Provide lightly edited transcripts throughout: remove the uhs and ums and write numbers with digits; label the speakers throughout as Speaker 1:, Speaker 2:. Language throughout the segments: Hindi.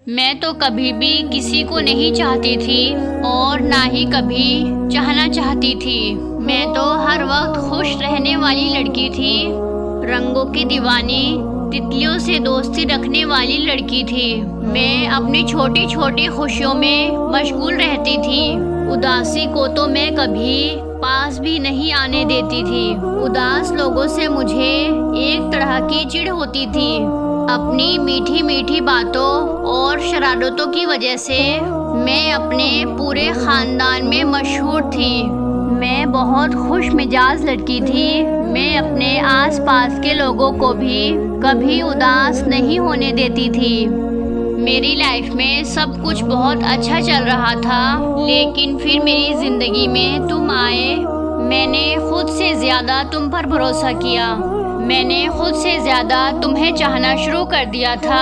Speaker 1: मैं तो कभी भी किसी को नहीं चाहती थी और ना ही कभी चाहना चाहती थी। मैं तो हर वक्त खुश रहने वाली लड़की थी, रंगों की दीवानी, तितलियों से दोस्ती रखने वाली लड़की थी। मैं अपनी छोटी छोटी खुशियों में मशगूल रहती थी। उदासी को तो मैं कभी पास भी नहीं आने देती थी। उदास लोगों से मुझे एक तरह की चिढ़ होती थी। अपनी मीठी मीठी बातों और शरारतों की वजह से मैं अपने पूरे खानदान में मशहूर थी। मैं बहुत खुश मिजाज लड़की थी। मैं अपने आसपास के लोगों को भी कभी उदास नहीं होने देती थी। मेरी लाइफ में सब कुछ बहुत अच्छा चल रहा था, लेकिन फिर मेरी ज़िंदगी में तुम आए। मैंने खुद से ज़्यादा तुम पर भरोसा किया। मैंने खुद से ज़्यादा तुम्हें चाहना शुरू कर दिया था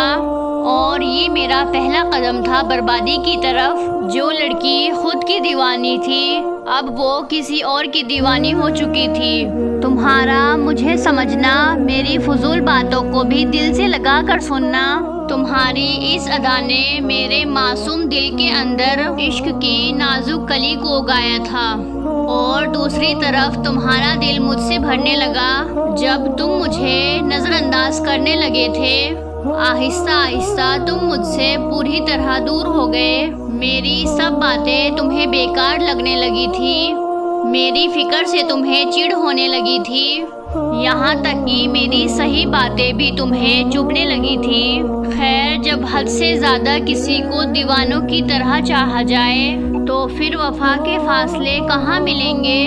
Speaker 1: और ये मेरा पहला कदम था बर्बादी की तरफ। जो लड़की खुद की दीवानी थी, अब वो किसी और की दीवानी हो चुकी थी। तुम्हारा मुझे समझना, मेरी फजूल बातों को भी दिल से लगा कर सुनना, तुम्हारी इस अदा ने मेरे मासूम दिल के अंदर इश्क की नाजुक कली को उगाया था। और दूसरी तरफ तुम्हारा दिल मुझसे भरने लगा जब तुम मुझे नज़रअंदाज करने लगे थे। आहिस्ता आहिस्ता तुम मुझसे पूरी तरह दूर हो गए। मेरी सब बातें तुम्हें बेकार लगने लगी थी। मेरी फिक्र से तुम्हें चिढ़ होने लगी थी। यहाँ तक कि मेरी सही बातें भी तुम्हें चुभने लगी थी। खैर, जब हद से ज़्यादा किसी को दीवानों की तरह चाहा जाए तो फिर वफा के फासले कहाँ मिलेंगे।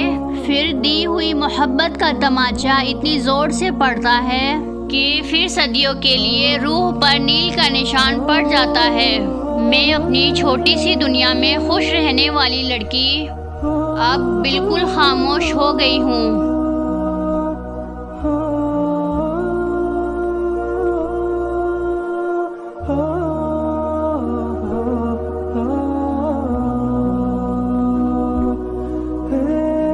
Speaker 1: फिर दी हुई मोहब्बत का तमाचा इतनी ज़ोर से पड़ता है कि फिर सदियों के लिए रूह पर नील का निशान पड़ जाता है। मैं अपनी छोटी सी दुनिया में खुश रहने वाली लड़की अब बिल्कुल खामोश हो गई हूँ।